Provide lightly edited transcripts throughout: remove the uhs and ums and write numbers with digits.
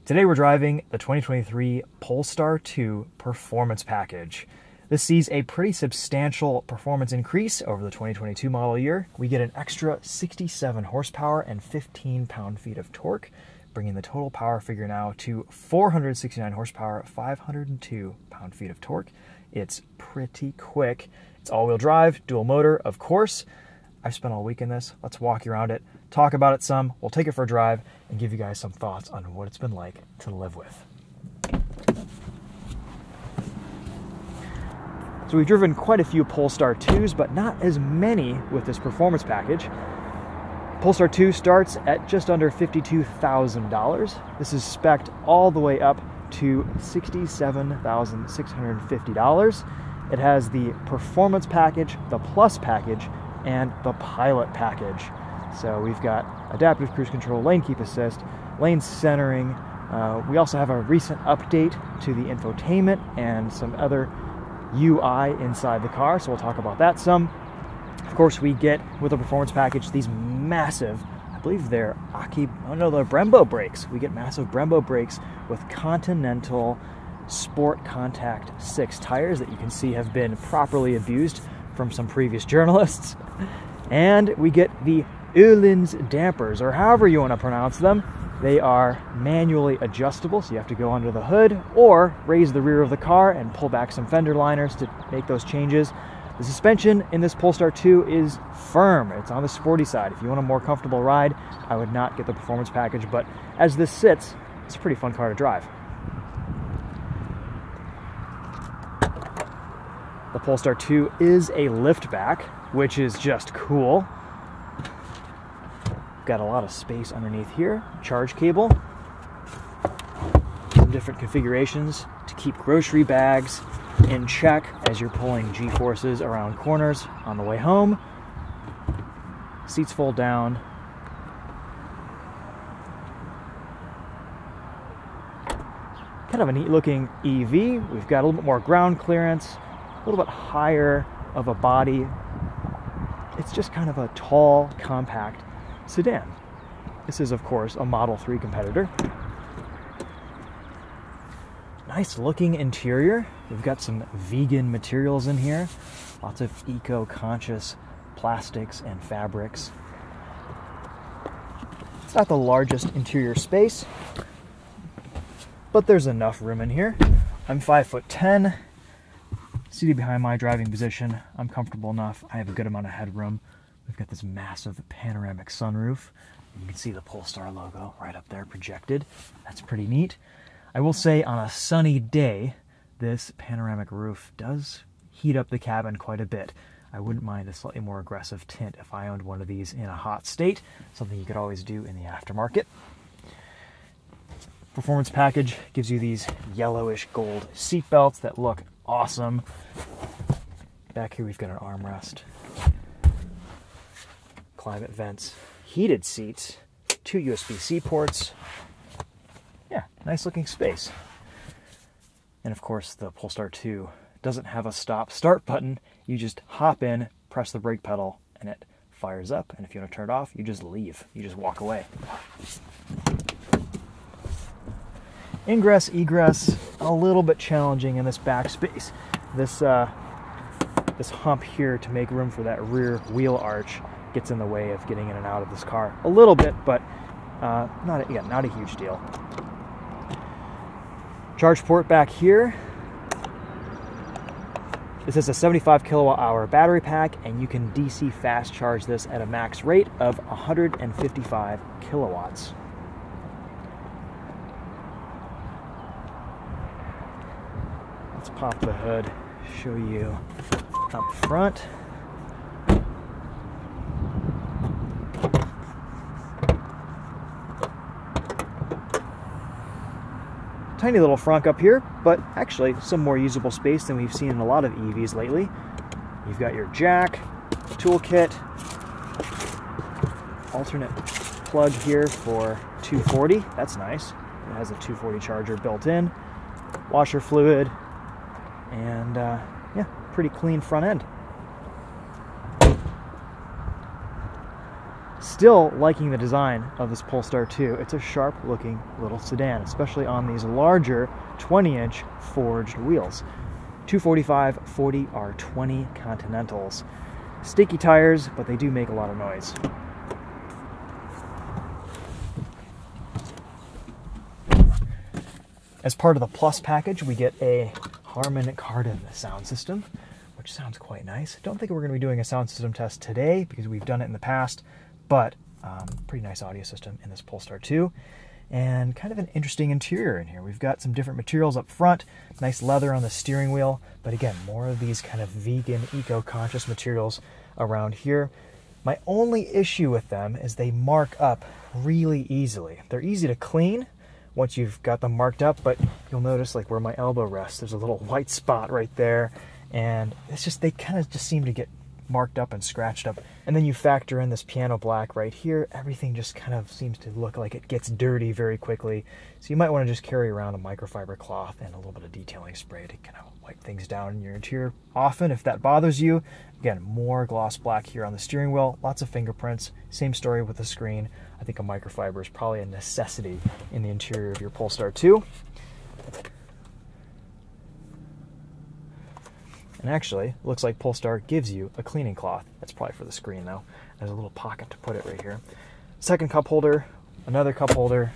Today we're driving the 2023 Polestar 2 Performance Package. This sees a pretty substantial performance increase over the 2022 model year. We get an extra 67 horsepower and 15 pound-feet of torque, bringing the total power figure now to 469 horsepower, 502 pound-feet of torque. It's pretty quick. It's all-wheel drive, dual motor, of course. I've spent all week in this. Let's walk you around it, talk about it some. We'll take it for a drive and give you guys some thoughts on what it's been like to live with. So we've driven quite a few Polestar 2s, but not as many with this performance package. Polestar 2 starts at just under $52,000. This is spec'd all the way up to $67,650. It has the performance package, the plus package, and the pilot package. So we've got adaptive cruise control, lane keep assist, lane centering. We also have a recent update to the infotainment and some other UI inside the car, so we'll talk about that some. Of course, we get, with the performance package, these massive, I believe they're they're Brembo brakes. We get massive Brembo brakes with Continental Sport Contact 6 tires that you can see have been properly abused from some previous journalists. And we get the Öhlins dampers, or however you want to pronounce them. They are manually adjustable, so you have to go under the hood or raise the rear of the car and pull back some fender liners to make those changes. The suspension in this Polestar 2 is firm. It's on the sporty side. If you want a more comfortable ride, I would not get the performance package, but as this sits, it's a pretty fun car to drive. The Polestar 2 is a liftback, which is just cool. Got a lot of space underneath here. Charge cable. Some different configurations to keep grocery bags in check as you're pulling G-forces around corners on the way home. Seats fold down. Kind of a neat looking EV. We've got a little bit more ground clearance, a little bit higher of a body. It's just kind of a tall, compact sedan. This is, of course, a Model 3 competitor. Nice looking interior. We've got some vegan materials in here. Lots of eco-conscious plastics and fabrics. It's not the largest interior space, but there's enough room in here. I'm 5'10". Seated behind my driving position, I'm comfortable enough. I have a good amount of headroom. We've got this massive panoramic sunroof. You can see the Polestar logo right up there projected. That's pretty neat. I will say on a sunny day, this panoramic roof does heat up the cabin quite a bit. I wouldn't mind a slightly more aggressive tint if I owned one of these in a hot state, something you could always do in the aftermarket. Performance package gives you these yellowish gold seat belts that look awesome. Back here we've got an armrest, climate vents, heated seats, 2 USB-C ports. Yeah, nice looking space. And of course the Polestar 2 doesn't have a stop-start button. You just hop in, press the brake pedal, and it fires up. And if you want to turn it off, you just leave. You just walk away. Ingress, egress, a little bit challenging in this back space. This hump here to make room for that rear wheel arch gets in the way of getting in and out of this car a little bit, but not a huge deal. Charge port back here. This is a 75 kilowatt hour battery pack, and you can DC fast charge this at a max rate of 155 kilowatts. Let's pop the hood, show you up front. Tiny little frunk up here, but actually some more usable space than we've seen in a lot of EVs lately. You've got your jack, toolkit, alternate plug here for 240. That's nice. It has a 240 charger built in, washer fluid, and yeah, pretty clean front end. Still liking the design of this Polestar 2. It's a sharp looking little sedan, especially on these larger 20-inch forged wheels. 245/40R20 Continentals. Sticky tires, but they do make a lot of noise. As part of the Plus package, we get a Harman Kardon sound system, which sounds quite nice. Don't think we're going to be doing a sound system test today because we've done it in the past, but pretty nice audio system in this Polestar 2. And kind of an interesting interior in here. We've got some different materials up front, nice leather on the steering wheel, but again, more of these kind of vegan, eco-conscious materials around here. My only issue with them is they mark up really easily. They're easy to clean once you've got them marked up, but you'll notice like where my elbow rests, there's a little white spot right there, and it's just, they kind of just seem to get marked up and scratched up. And then you factor in this piano black right here, everything just kind of seems to look like it gets dirty very quickly. So you might want to just carry around a microfiber cloth and a little bit of detailing spray to kind of wipe things down in your interior often if that bothers you. Again, more gloss black here on the steering wheel, lots of fingerprints, same story with the screen. I think a microfiber is probably a necessity in the interior of your Polestar 2. And actually, it looks like Polestar gives you a cleaning cloth. That's probably for the screen though. There's a little pocket to put it right here. Second cup holder, another cup holder,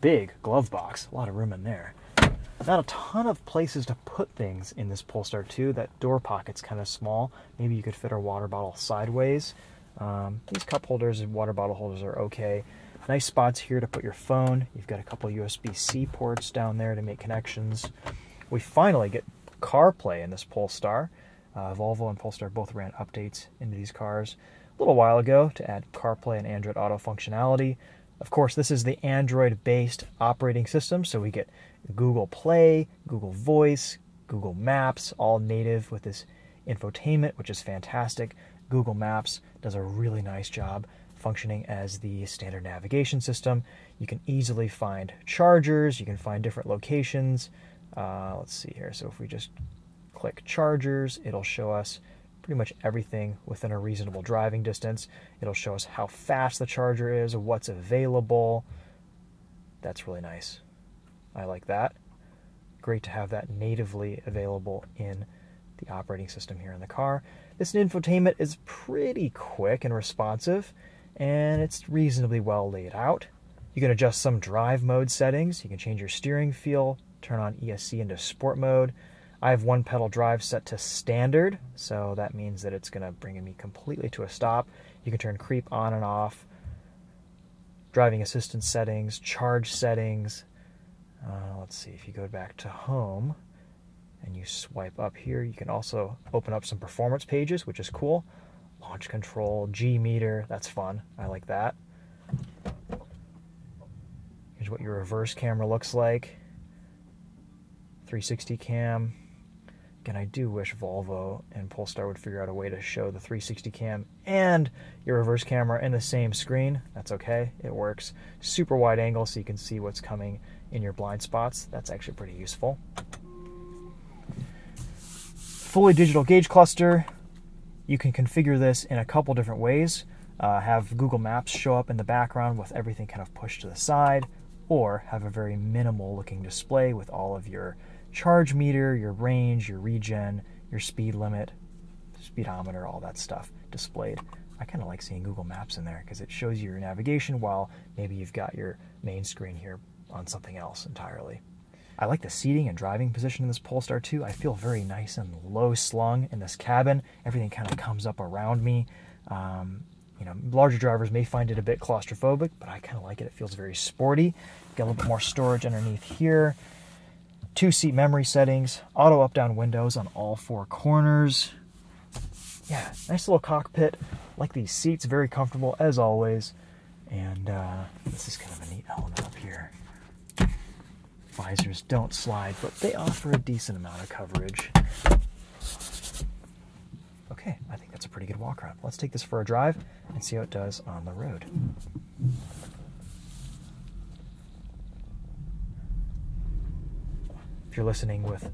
big glove box, a lot of room in there. Not a ton of places to put things in this Polestar 2. That door pocket's kind of small. Maybe you could fit a water bottle sideways. These cup holders and water bottle holders are okay. Nice spots here to put your phone. You've got a couple USB-C ports down there to make connections. We finally get CarPlay in this Polestar. Volvo and Polestar both ran updates into these cars a little while ago to add CarPlay and Android Auto functionality. Of course, this is the Android-based operating system, so we get Google Play, Google Voice, Google Maps, all native with this infotainment, which is fantastic. Google Maps does a really nice job functioning as the standard navigation system. You can easily find chargers, you can find different locations. Let's see here, so if we just click chargers, it'll show us pretty much everything within a reasonable driving distance. It'll show us how fast the charger is, what's available. That's really nice. I like that. Great to have that natively available in the operating system here in the car. This infotainment is pretty quick and responsive, and it's reasonably well laid out. You can adjust some drive mode settings. You can change your steering feel, turn on ESC into sport mode. I have one pedal drive set to standard, so that means that it's going to bring me completely to a stop. You can turn creep on and off, driving assistance settings, charge settings. Let's see, if you go back to home and you swipe up here, you can also open up some performance pages, which is cool. Launch control, G meter, that's fun. I like that. Here's what your reverse camera looks like. 360 cam. Again, I do wish Volvo and Polestar would figure out a way to show the 360 cam and your reverse camera in the same screen. That's okay, it works. Super wide angle so you can see what's coming in your blind spots. That's actually pretty useful. Fully digital gauge cluster. You can configure this in a couple different ways. Have Google Maps show up in the background with everything kind of pushed to the side, or have a very minimal looking display with all of your charge meter, your range, your regen, your speed limit, speedometer, all that stuff displayed. I kind of like seeing Google Maps in there because it shows you your navigation while maybe you've got your main screen here on something else entirely. I like the seating and driving position in this Polestar 2. I feel very nice and low slung in this cabin. Everything kind of comes up around me. You know, larger drivers may find it a bit claustrophobic, but I kind of like it. It feels very sporty. Got a little bit more storage underneath here. 2-seat memory settings, auto up-down windows on all 4 corners. Yeah, nice little cockpit. Like these seats, very comfortable as always. And this is kind of a neat element up here. Visors don't slide, but they offer a decent amount of coverage. Okay, I think that's a pretty good walk around. Let's take this for a drive and see how it does on the road. If you're listening with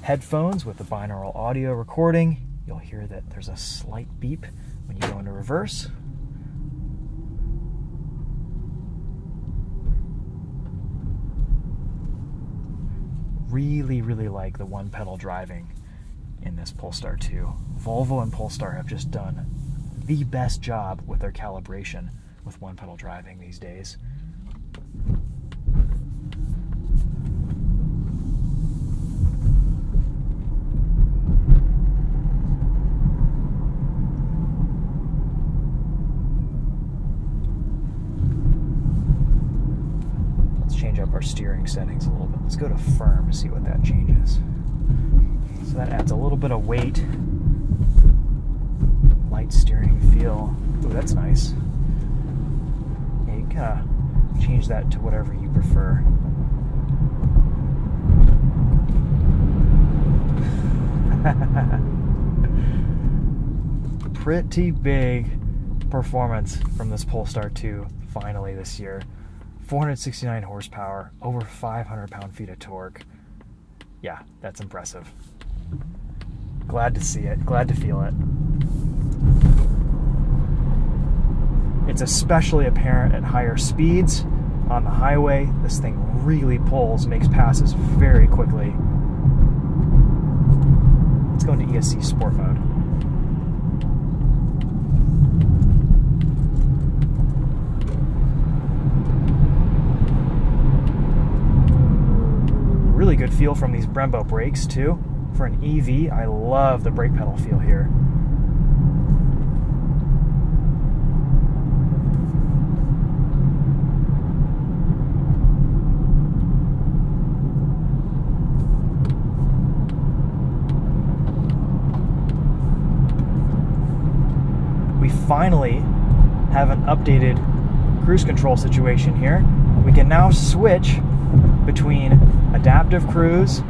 headphones with the binaural audio recording, you'll hear that there's a slight beep when you go into reverse. really, really like the one pedal driving in this Polestar 2. Volvo and Polestar have just done the best job with their calibration with one pedal driving these days. Change up our steering settings a little bit. Let's go to firm, see what that changes. So that adds a little bit of weight. Light steering feel. Ooh, that's nice. Yeah, you can kind of change that to whatever you prefer. Pretty big performance from this Polestar 2 finally this year. 469 horsepower, over 500 pound-feet of torque. Yeah, that's impressive. Glad to see it, glad to feel it. It's especially apparent at higher speeds. On the highway, this thing really pulls, makes passes very quickly. Let's go into ESC Sport mode. Really good feel from these Brembo brakes too. For an EV, I love the brake pedal feel here. We finally have an updated cruise control situation here. We can now switch between adaptive cruise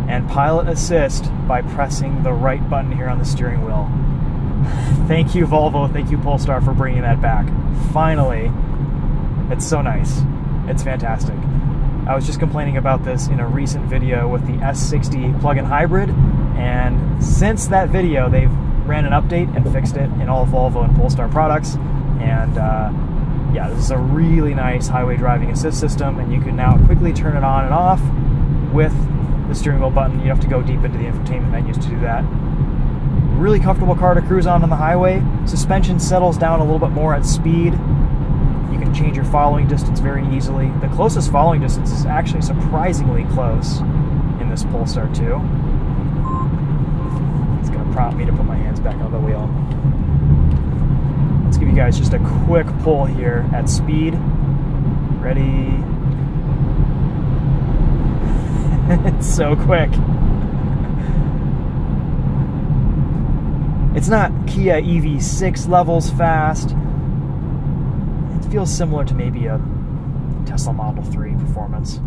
and pilot assist by pressing the right button here on the steering wheel. Thank you, Volvo, thank you, Polestar, for bringing that back. Finally, it's so nice. It's fantastic. I was just complaining about this in a recent video with the S60 plug-in hybrid, and since that video, they've ran an update and fixed it in all Volvo and Polestar products, and yeah, this is a really nice highway driving assist system, and you can now quickly turn it on and off with the steering wheel button. You have to go deep into the infotainment menus to do that. Really comfortable car to cruise on the highway. Suspension settles down a little bit more at speed. You can change your following distance very easily. The closest following distance is actually surprisingly close in this Polestar 2. It's going to prompt me to put my hands back on the wheel. Let's give you guys just a quick pull here at speed. Ready? It's so quick. It's not Kia EV6 levels fast. It feels similar to maybe a Tesla Model 3 performance.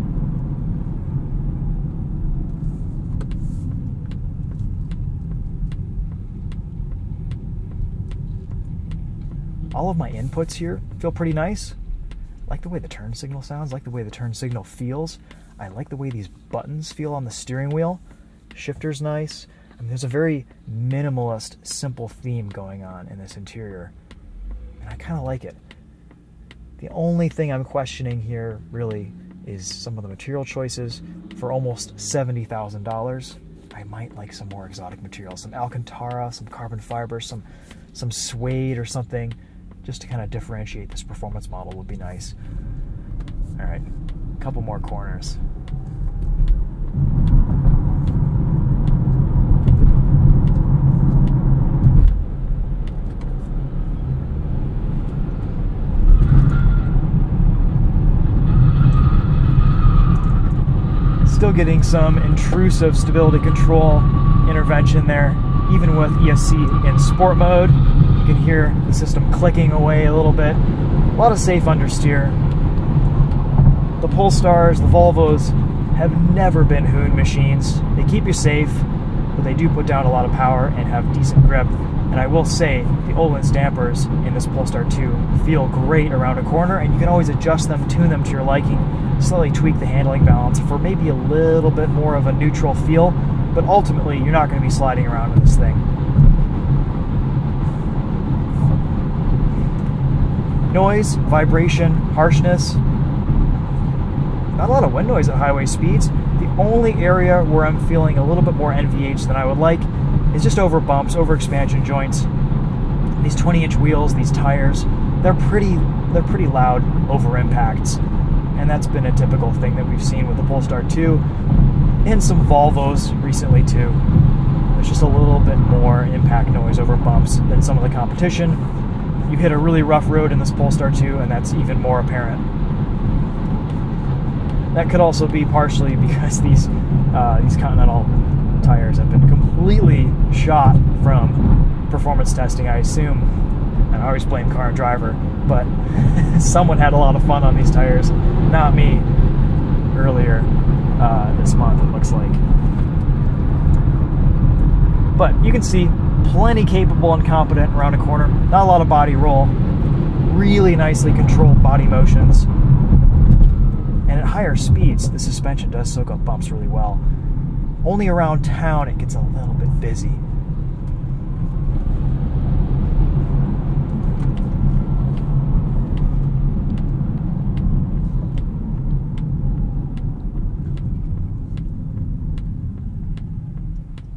All of my inputs here feel pretty nice. I like the way the turn signal sounds, I like the way the turn signal feels. I like the way these buttons feel on the steering wheel. Shifter's nice. I mean, there's a very minimalist, simple theme going on in this interior, and I kind of like it. The only thing I'm questioning here, really, is some of the material choices. For almost $70,000, I might like some more exotic materials. Some Alcantara, some carbon fiber, some suede or something, just to kind of differentiate this performance model would be nice. All right, a couple more corners. Still getting some intrusive stability control intervention there, even with ESC in sport mode. You can hear the system clicking away a little bit. A lot of safe understeer. The Polestars, the Volvos, have never been hoon machines. They keep you safe, but they do put down a lot of power and have decent grip. And I will say, the Öhlins dampers in this Polestar 2 feel great around a corner, and you can always adjust them, tune them to your liking, slightly tweak the handling balance for maybe a little bit more of a neutral feel, but ultimately you're not going to be sliding around in this thing. Noise, vibration, harshness, not a lot of wind noise at highway speeds. The only area where I'm feeling a little bit more NVH than I would like is just over bumps, over expansion joints. These 20-inch wheels, these tires, they're pretty loud over impacts. And that's been a typical thing that we've seen with the Polestar 2 and some Volvos recently too. There's just a little bit more impact noise over bumps than some of the competition. You hit a really rough road in this Polestar 2 and that's even more apparent. That could also be partially because these Continental tires have been completely shot from performance testing, I assume. And I always blame car and driver, but someone had a lot of fun on these tires, not me, earlier this month, it looks like. But you can see, plenty capable and competent around a corner, not a lot of body roll, really nicely controlled body motions. And at higher speeds, the suspension does soak up bumps really well. Only around town it gets a little bit busy.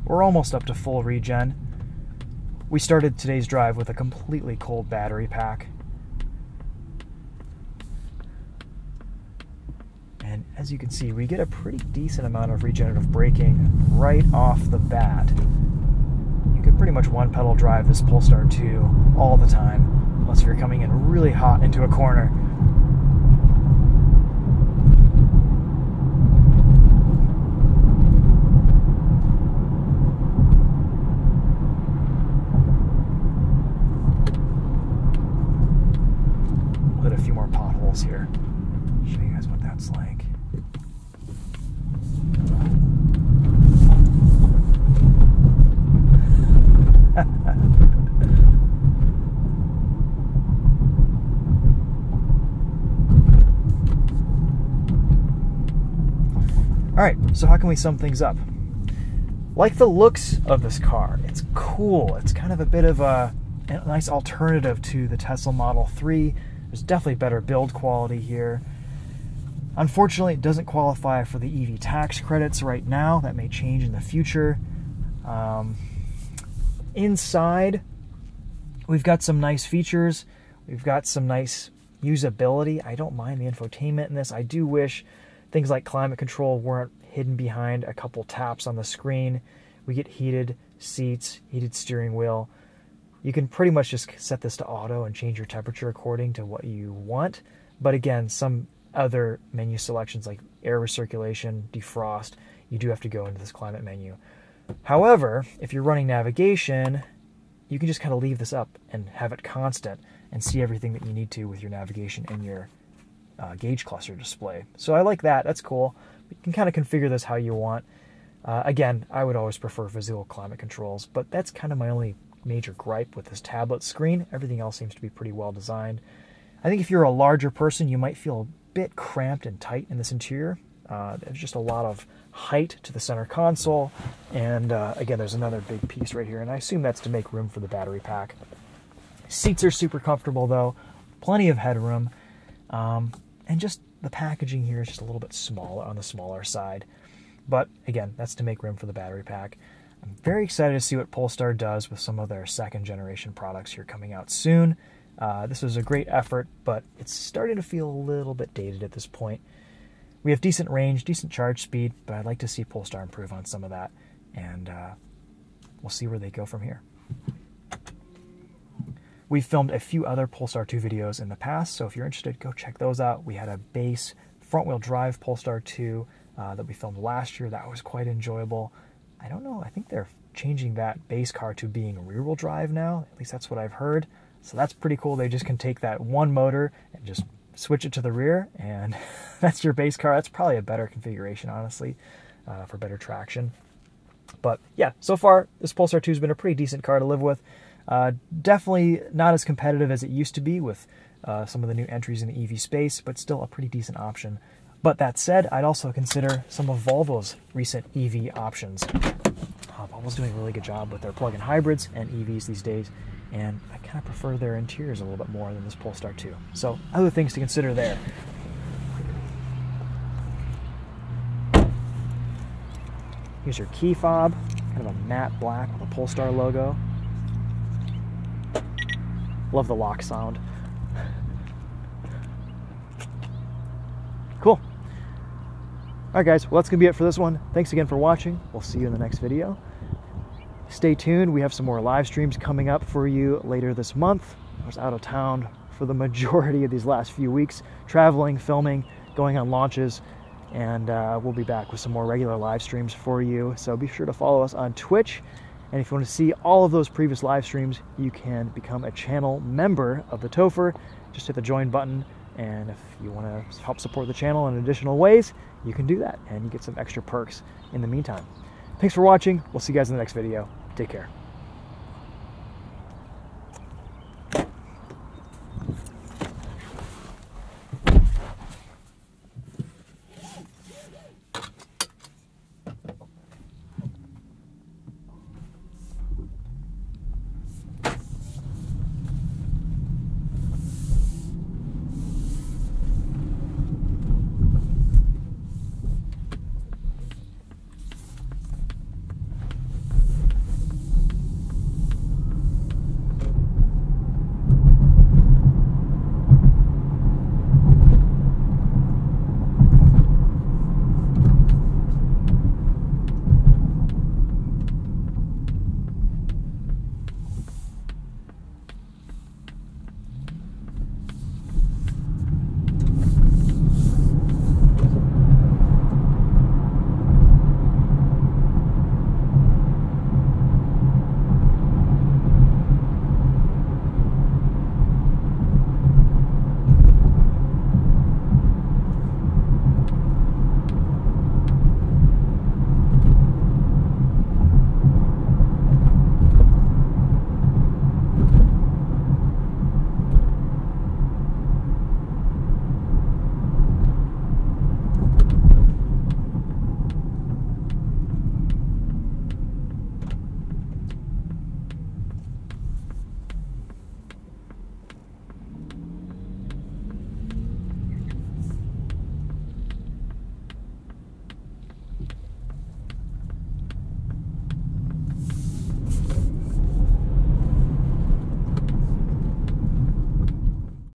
We're almost up to full regen. We started today's drive with a completely cold battery pack. And as you can see, we get a pretty decent amount of regenerative braking right off the bat. You can pretty much one pedal drive this Polestar 2 all the time, unless you're coming in really hot into a corner. We'll hit a few more potholes here. Show you guys what that's like. Alright, so how can we sum things up? Like the looks of this car, it's cool. It's kind of a bit of a nice alternative to the Tesla Model 3. There's definitely better build quality here. Unfortunately, it doesn't qualify for the EV tax credits right now. That may change in the future. Inside, we've got some nice features. We've got some nice usability. I don't mind the infotainment in this. I do wish things like climate control weren't hidden behind a couple taps on the screen. We get heated seats, heated steering wheel. You can pretty much just set this to auto and change your temperature according to what you want. But again, some other menu selections like air recirculation, defrost, you do have to go into this climate menu. However, if you're running navigation, you can just kind of leave this up and have it constant and see everything that you need to with your navigation and your gauge cluster display. So I like that. That's cool. You can kind of configure this how you want. Again, I would always prefer physical climate controls, but that's kind of my only major gripe with this tablet screen. Everything else seems to be pretty well designed. I think if you're a larger person, you might feel a bit cramped and tight in this interior. There's just a lot of height to the center console, and again, there's another big piece right here, and I assume that's to make room for the battery pack. Seats are super comfortable though, plenty of headroom, and just the packaging here is just a little bit smaller, on the smaller side. But again, that's to make room for the battery pack. I'm very excited to see what Polestar does with some of their second generation products here coming out soon. This was a great effort, but it's starting to feel a little bit dated at this point. We have decent range, decent charge speed, but I'd like to see Polestar improve on some of that, and we'll see where they go from here. We've filmed a few other Polestar 2 videos in the past, so if you're interested, go check those out. We had a base front-wheel drive Polestar 2 that we filmed last year. That was quite enjoyable. I don't know, I think they're changing that base car to being rear-wheel drive now. At least that's what I've heard. So that's pretty cool. They just can take that one motor and just switch it to the rear, and that's your base car. That's probably a better configuration, honestly, for better traction. But yeah, so far, this Polestar 2 has been a pretty decent car to live with. Definitely not as competitive as it used to be with some of the new entries in the EV space, but still a pretty decent option. But that said, I'd also consider some of Volvo's recent EV options. Volvo's doing a really good job with their plug-in hybrids and EVs these days, and I kind of prefer their interiors a little bit more than this Polestar 2. So other things to consider there. Here's your key fob, kind of a matte black with a Polestar logo. Love the lock sound. Cool. All right, guys, well, that's going to be it for this one. Thanks again for watching. We'll see you in the next video. Stay tuned. We have some more live streams coming up for you later this month. I was out of town for the majority of these last few weeks, traveling, filming, going on launches, and we'll be back with some more regular live streams for you. So be sure to follow us on Twitch. And if you want to see all of those previous live streams, you can become a channel member of TheTopher. Just hit the join button. And if you want to help support the channel in additional ways, you can do that, and you get some extra perks in the meantime. Thanks for watching. We'll see you guys in the next video. Take care.